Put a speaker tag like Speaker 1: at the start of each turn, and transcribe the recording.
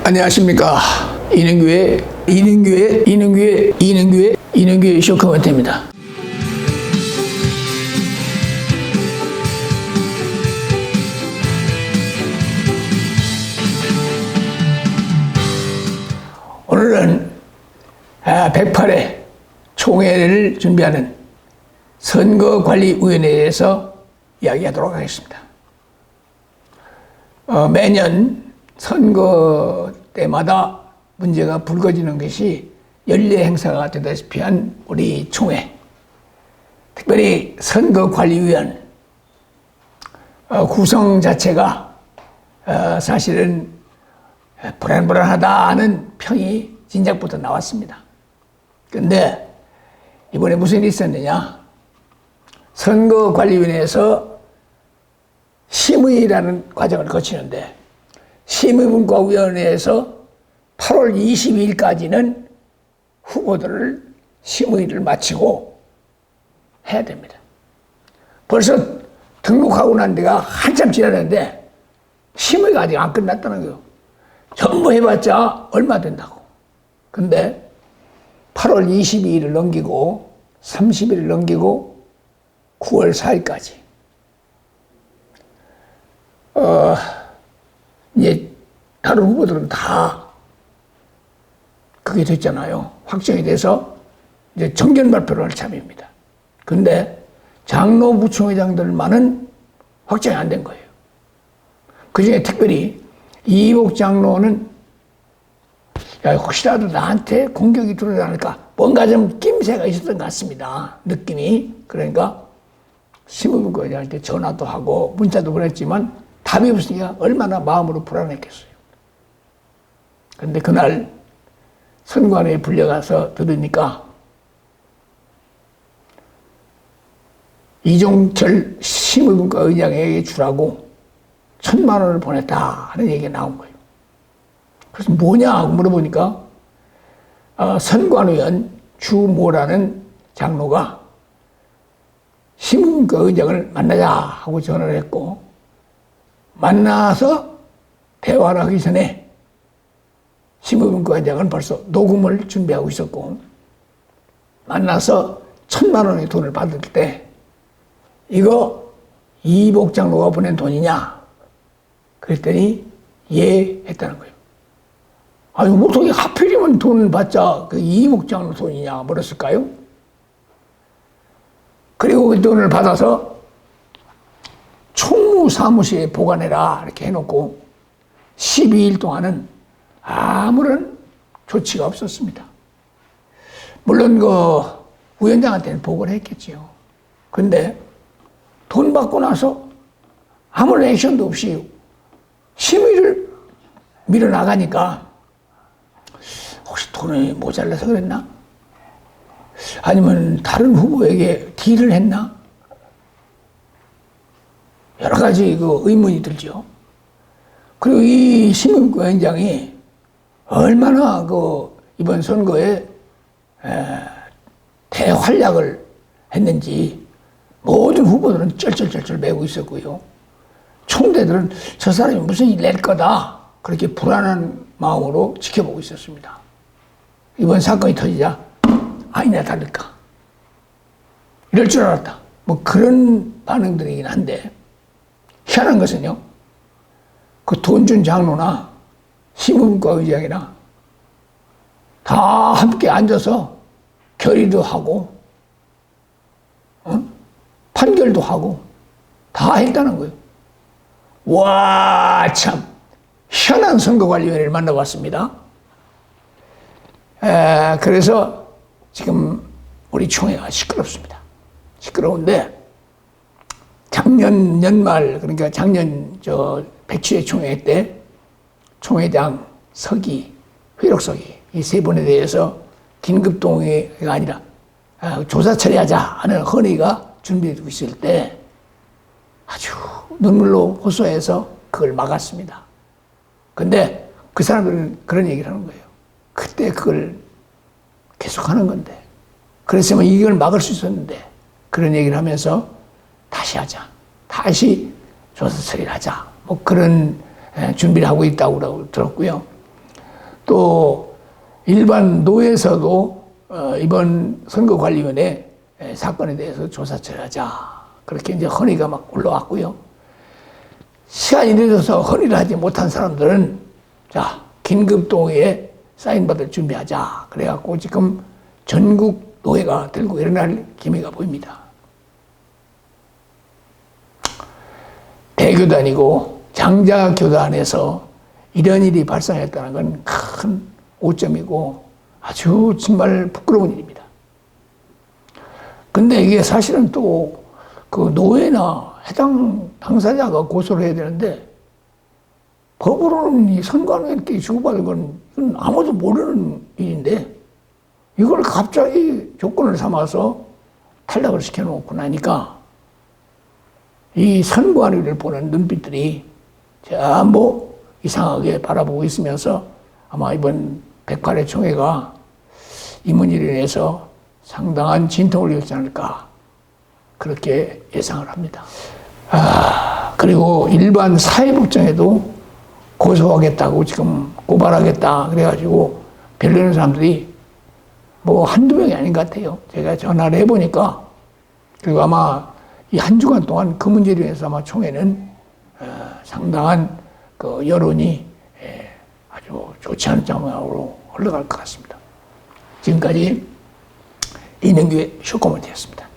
Speaker 1: 안녕하십니까. 이능규의 쇼커먼트입니다. 오늘은 108회 총회를 준비하는 선거관리위원회에서 이야기하도록 하겠습니다. 매년 선거 때마다 문제가 불거지는 것이 연례 행사가 되다시피 한 우리 총회, 특별히 선거관리위원 구성 자체가 사실은 불안불안하다는 평이 진작부터 나왔습니다. 그런데 이번에 무슨 일이 있었느냐? 선거관리위원회에서 심의라는 과정을 거치는데 심의분과위원회에서 8월 22일까지는 후보들을 심의를 마치고 해야 됩니다. 벌써 등록하고 난 데가 한참 지났는데 심의가 아직 안 끝났다는 거예요. 전부 해봤자 얼마 된다고. 근데 8월 22일을 넘기고 30일을 넘기고 9월 4일까지 이제 다른 후보들은 다 그게 됐잖아요. 확정이 돼서 이제 정견 발표를 할 참입니다. 근데 장로 부총회장들만은 확정이 안 된 거예요. 그 중에 특별히 이복 장로는 야, 혹시라도 나한테 공격이 들어오지 않을까 뭔가 좀 낌새가 있었던 것 같습니다. 느낌이. 그러니까 심의분과장한테 전화도 하고 문자도 보냈지만 답이 없으니까 얼마나 마음으로 불안했겠어요. 그런데 그날 선관위에 불려가서 들으니까 이종철 심의분과 의장에게 주라고 1,000만 원을 보냈다 하는 얘기가 나온 거예요. 그래서 뭐냐 물어보니까 선관위원 주모라는 장로가 심의분과 의장을 만나자 하고 전화를 했고 만나서 대화를 하기 전에 심의분과 의장은 벌써 녹음을 준비하고 있었고 만나서 1,000만 원의 돈을 받을 때 이거 이복 장로가 보낸 돈이냐? 그랬더니 예 했다는 거예요. 아니 어떻게 하필이면 돈을 받자 그 이복 장로 돈이냐 물었을까요? 그리고 그 돈을 받아서 총무 사무실에 보관해라 이렇게 해놓고 12일 동안은 아무런 조치가 없었습니다. 물론 그 위원장한테는 보고를 했겠지요. 근데 돈 받고 나서 아무런 액션도 없이 심의를 밀어나가니까 혹시 돈이 모자라서 그랬나? 아니면 다른 후보에게 딜을 했나? 여러 가지 그 의문이 들죠. 그리고 이 심의위원장이 얼마나 그 이번 선거에 대활약을 했는지 모든 후보들은 쩔쩔쩔쩔 매고 있었고요. 총대들은 저 사람이 무슨 일 낼 거다 그렇게 불안한 마음으로 지켜보고 있었습니다. 이번 사건이 터지자 아니나 다를까 이럴 줄 알았다 뭐 그런 반응들이긴 한데 희한한 것은요 그 돈 준 장로나 심의분과 의장이나 다 함께 앉아서 결의도 하고 판결도 하고 다 했다는 거예요. 와, 참 희한한 선거관리위원회를 만나봤습니다. 그래서 지금 우리 총회가 시끄럽습니다. 시끄러운데 작년 연말 그러니까 작년 백추회 총회 때 총회장 서기, 회록서기 이 세 분에 대해서 긴급동의가 아니라 조사 처리하자 하는 헌의가 준비되고 있을 때 아주 눈물로 호소해서 그걸 막았습니다. 근데 그 사람들은 그런 얘기를 하는 거예요. 그때 그걸 계속 하는 건데 그랬으면 이걸 막을 수 있었는데 그런 얘기를 하면서 다시 하자. 다시 조사 처리를 하자. 뭐 그런 준비를 하고 있다고 들었고요. 또 일반 노회에서도 이번 선거관리위원회 사건에 대해서 조사 처리하자. 그렇게 이제 헌의가 막 올라왔고요. 시간이 늦어서 헌의를 하지 못한 사람들은 자, 긴급동의에 사인받을 준비하자. 그래갖고 지금 전국 노회가 들고 일어날 기미가 보입니다. 대교단이고 장자교단에서 이런 일이 발생했다는 건 큰 오점이고 아주 정말 부끄러운 일입니다. 근데 이게 사실은 또 그 노회나 해당 당사자가 고소를 해야 되는데 법으로는 이 선관위원께 주고받은 건 이건 아무도 모르는 일인데 이걸 갑자기 조건을 삼아서 탈락을 시켜놓고 나니까 이 선관위를 보는 눈빛들이 전부 이상하게 바라보고 있으면서 아마 이번 108회 총회가 이 문제로 인해서 상당한 진통을 겪지 않을까 그렇게 예상을 합니다. 그리고 일반 사회복장에도 고소하겠다고 지금 고발하겠다 그래가지고 별내는 사람들이 뭐 한두 명이 아닌 것 같아요. 제가 전화를 해보니까 그리고 아마 이 한 주간 동안 그 문제로 인해서 아마 총회는 상당한 그 여론이 아주 좋지 않은 장면으로 흘러갈 것 같습니다. 지금까지 이명규의 쇼코멘트였습니다.